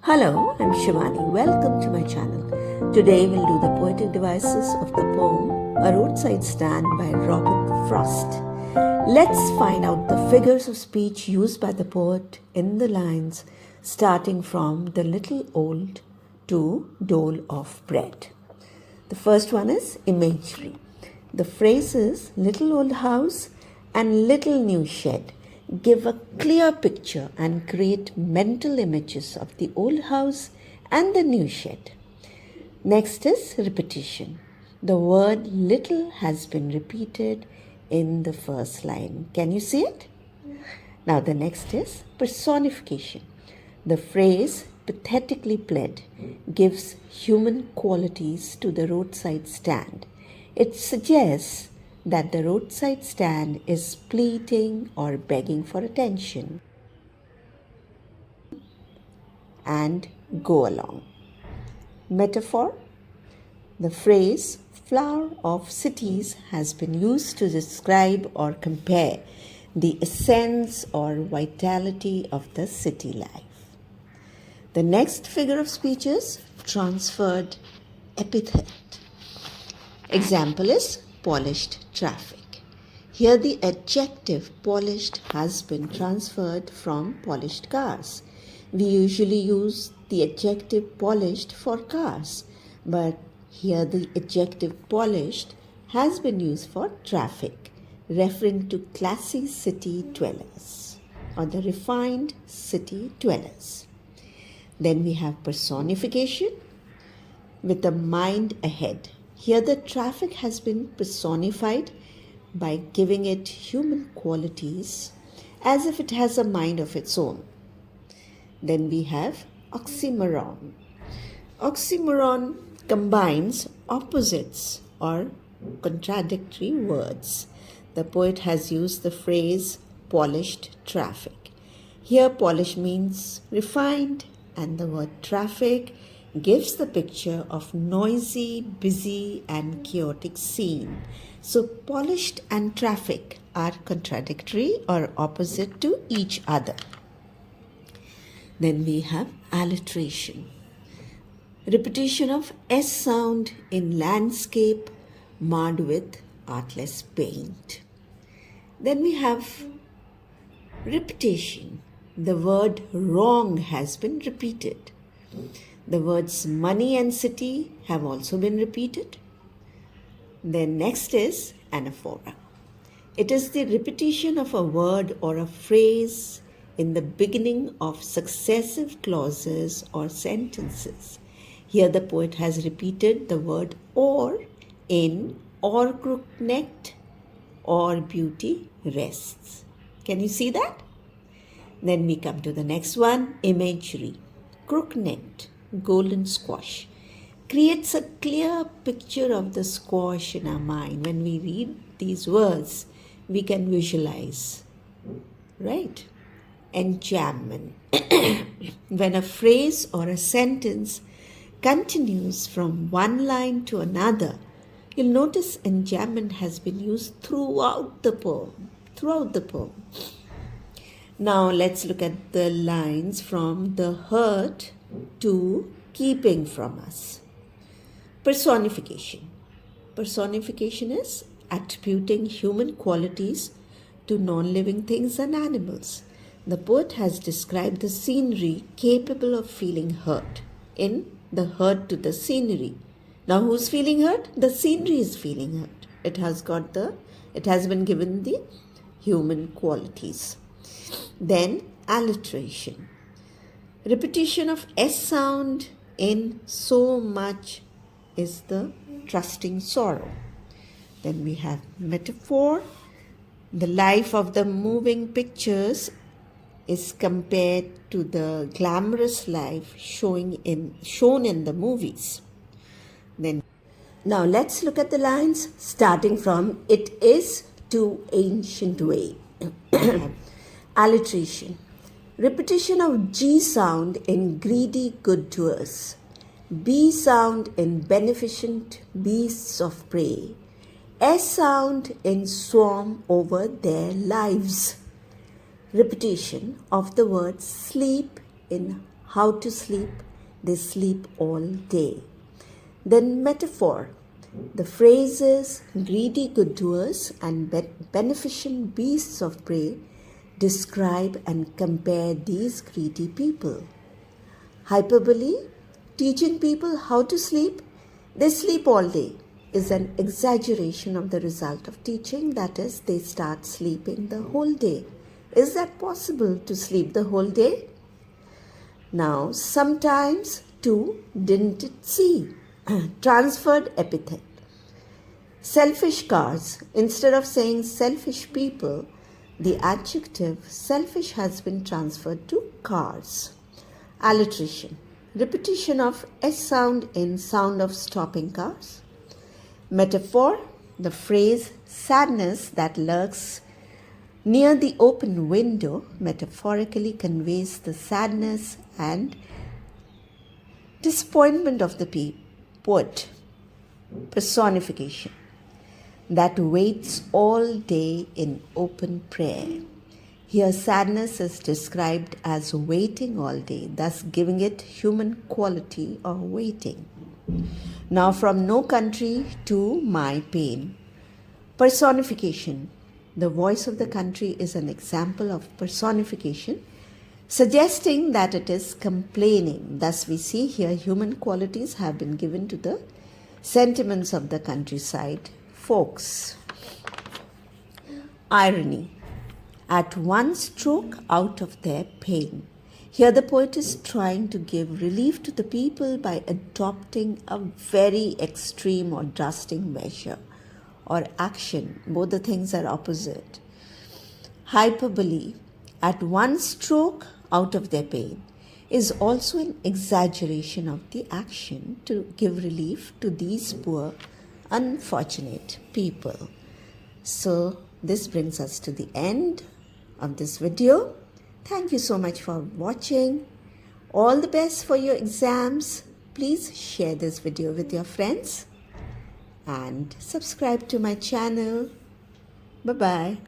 Hello, I'm Shivani. Welcome to my channel. Today we'll do the poetic devices of the poem A Roadside Stand by Robert Frost. Let's find out the figures of speech used by the poet in the lines starting from the little old to dole of bread. The first one is imagery. The phrases little old house and little new shed give a clear picture and create mental images of the old house and the new shed. Next is repetition. The word little has been repeated in the first line. Can you see it? Now the next is personification. The phrase pathetically pled gives human qualities to the roadside stand. It suggests that the roadside stand is pleading or begging for attention and go along. Metaphor. The phrase flower of cities has been used to describe or compare the essence or vitality of the city life. The next figure of speech is transferred epithet. Example is polished traffic. Here the adjective polished has been transferred from polished cars. We usually use the adjective polished for cars, but here the adjective polished has been used for traffic, referring to classy city dwellers or the refined city dwellers. Then we have personification with the mind ahead. Here the traffic has been personified by giving it human qualities as if it has a mind of its own. Then we have oxymoron. Oxymoron combines opposites or contradictory words. The poet has used the phrase polished traffic. Here polish means refined and the word traffic gives the picture of noisy, busy and chaotic scene. So polished and traffic are contradictory or opposite to each other. Then we have alliteration. Repetition of S sound in landscape marred with artless paint. Then we have repetition. The word wrong has been repeated. The words money and city have also been repeated. Then next is anaphora. It is the repetition of a word or a phrase in the beginning of successive clauses or sentences. Here the poet has repeated the word or in or crook-necked or beauty rests. Can you see that? Then we come to the next one, imagery. Crook-necked, golden squash creates a clear picture of the squash in our mind. When we read these words, we can visualize, right? Enjambment. When a phrase or a sentence continues from one line to another, you'll notice enjambment has been used throughout the poem. Now let's look at the lines from the hurt to keeping from us. Personification. Personification is attributing human qualities to non-living things and animals. The poet has described the scenery capable of feeling hurt in the hurt to the scenery. Now who's feeling hurt? The scenery is feeling hurt. It has been given the human qualities. Then alliteration. Repetition of S sound in so much is the trusting sorrow. Then we have metaphor. The life of the moving pictures is compared to the glamorous life shown in the movies. Then now let's look at the lines starting from it is to ancient way. Alliteration. Repetition of G sound in greedy good doers, B sound in beneficent beasts of prey, S sound in swarm over their lives. Repetition of the word sleep in How to sleep? They sleep all day. Then metaphor. The phrases greedy good doers and beneficent beasts of prey describe and compare these greedy people. Hyperbole, teaching people how to sleep, they sleep all day, is an exaggeration of the result of teaching, that is, they start sleeping the whole day. Is that possible to sleep the whole day? Now, sometimes too, didn't it see? Transferred epithet. Selfish cars. Instead of saying selfish people, the adjective selfish has been transferred to cars. Alliteration. Repetition of S sound in sound of stopping cars. Metaphor. The phrase sadness that lurks near the open window metaphorically conveys the sadness and disappointment of the poet. Personification. That waits all day in open prayer. Here, sadness is described as waiting all day, thus giving it human quality of waiting. Now, from no country to my pain. Personification. The voice of the country is an example of personification, suggesting that it is complaining. Thus, we see here human qualities have been given to the sentiments of the countryside folks. Irony. At one stroke out of their pain. Here the poet is trying to give relief to the people by adopting a very extreme or drastic measure or action. Both the things are opposite. Hyperbole. At one stroke out of their pain is also an exaggeration of the action to give relief to these poor, unfortunate people. So this brings us to the end of this video. Thank you so much for watching. All the best for your exams. Please share this video with your friends and subscribe to my channel. Bye-bye.